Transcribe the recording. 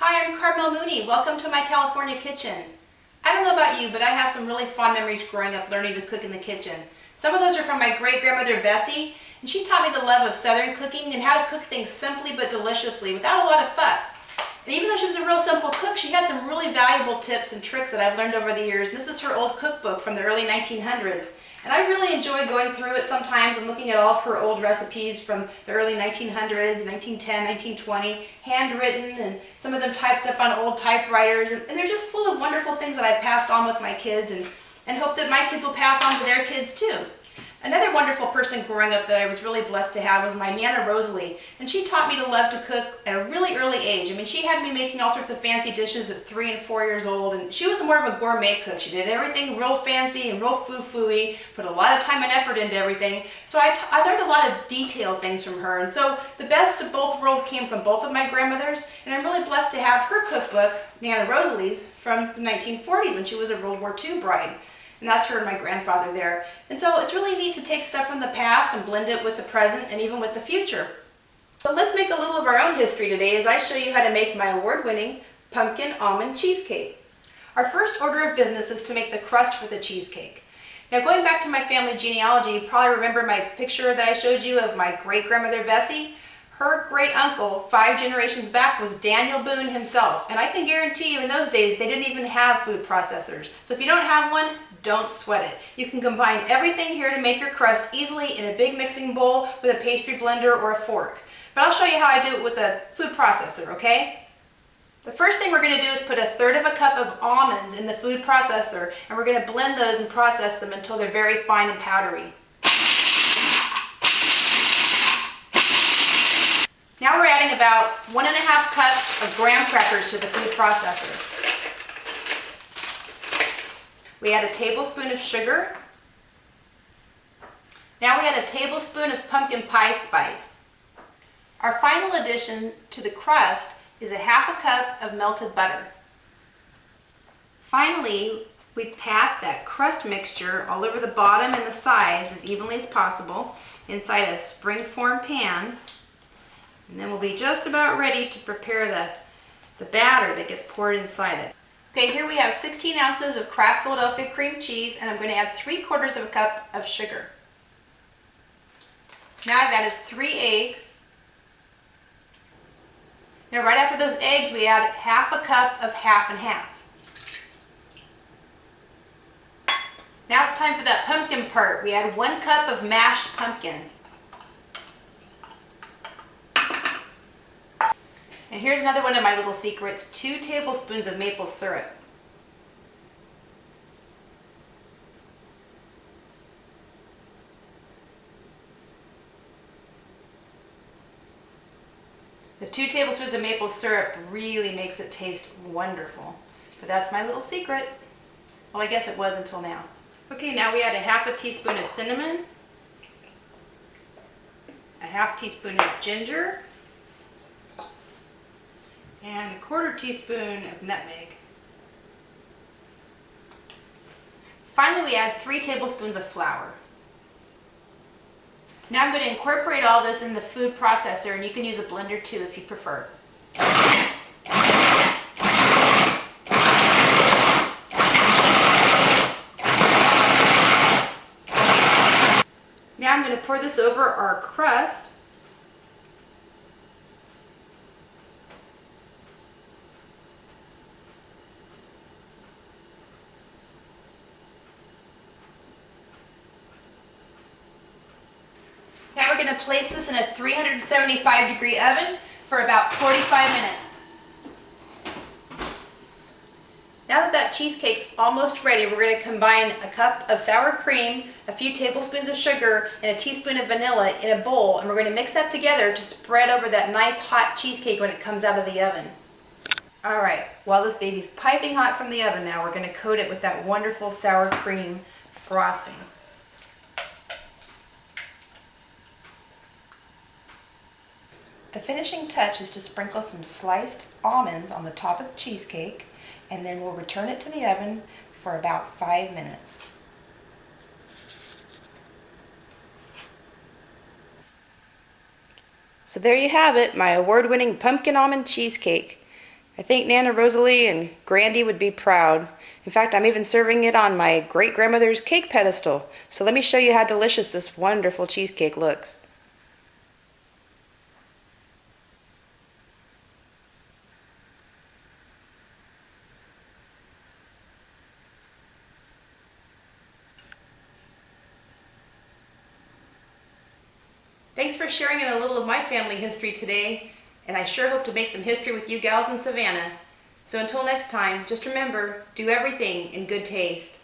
Hi, I'm Carmel Mooney. Welcome to my California kitchen. I don't know about you, but I have some really fond memories growing up learning to cook in the kitchen. Some of those are from my great-grandmother Bessie, and she taught me the love of Southern cooking and how to cook things simply but deliciously without a lot of fuss. And even though she was a real simple cook, she had some really valuable tips and tricks that I've learned over the years. And this is her old cookbook from the early 1900s. And I really enjoy going through it sometimes and looking at all of her old recipes from the early 1900s, 1910, 1920, handwritten, and some of them typed up on old typewriters. And they're just full of wonderful things that I've passed on with my kids and hope that my kids will pass on to their kids too. Another wonderful person growing up that I was really blessed to have was my Nana Rosalie, and she taught me to love to cook at a really early age. I mean, she had me making all sorts of fancy dishes at 3 and 4 years old, and she was more of a gourmet cook. She did everything real fancy and real foo-foo-y, put a lot of time and effort into everything. So I learned a lot of detailed things from her, and so the best of both worlds came from both of my grandmothers, and I'm really blessed to have her cookbook, Nana Rosalie's, from the 1940s when she was a World War II bride. And that's her and my grandfather there. And so it's really neat to take stuff from the past and blend it with the present and even with the future. So let's make a little of our own history today as I show you how to make my award-winning Pumpkin Almond Cheesecake. Our first order of business is to make the crust for the cheesecake. Now, going back to my family genealogy, you probably remember my picture that I showed you of my great-grandmother Bessie. Her great-uncle, 5 generations back, was Daniel Boone himself. And I can guarantee you in those days, they didn't even have food processors. So if you don't have one, don't sweat it. You can combine everything here to make your crust easily in a big mixing bowl with a pastry blender or a fork. But I'll show you how I do it with a food processor, okay? The first thing we're going to do is put 1/3 cup of almonds in the food processor, and we're going to blend those and process them until they're very fine and powdery. Now we're adding about 1½ cups of graham crackers to the food processor. We add a tablespoon of sugar. Now we add a tablespoon of pumpkin pie spice. Our final addition to the crust is 1/2 cup of melted butter. Finally, we pat that crust mixture all over the bottom and the sides as evenly as possible inside a spring-form pan. And then we'll be just about ready to prepare the batter that gets poured inside it. Okay, here we have 16 ounces of Kraft Philadelphia cream cheese, and I'm going to add 3/4 cup of sugar. Now I've added 3 eggs. Now right after those eggs, we add 1/2 cup of half and half. Now it's time for that pumpkin part. We add 1 cup of mashed pumpkin. And here's another one of my little secrets, 2 tablespoons of maple syrup. The 2 tablespoons of maple syrup really makes it taste wonderful. But that's my little secret. Well, I guess it was until now. Okay, now we add 1/2 teaspoon of cinnamon, 1/2 teaspoon of ginger, and 1/4 teaspoon of nutmeg. Finally, we add 3 tablespoons of flour. Now I'm going to incorporate all this in the food processor, and you can use a blender too if you prefer. Now I'm going to pour this over our crust. Now we're going to place this in a 375-degree oven for about 45 minutes. Now that cheesecake's almost ready, we're going to combine a cup of sour cream, a few tablespoons of sugar, and a teaspoon of vanilla in a bowl, and we're going to mix that together to spread over that nice hot cheesecake when it comes out of the oven. Alright, while this baby's piping hot from the oven now, we're going to coat it with that wonderful sour cream frosting. The finishing touch is to sprinkle some sliced almonds on the top of the cheesecake, and then we'll return it to the oven for about 5 minutes. So there you have it, my award-winning pumpkin almond cheesecake. I think Nana Rosalie and Grandy would be proud. In fact, I'm even serving it on my great-grandmother's cake pedestal. So let me show you how delicious this wonderful cheesecake looks. Thanks for sharing a little of my family history today, and I sure hope to make some history with you gals in Savannah. So until next time, just remember, do everything in good taste.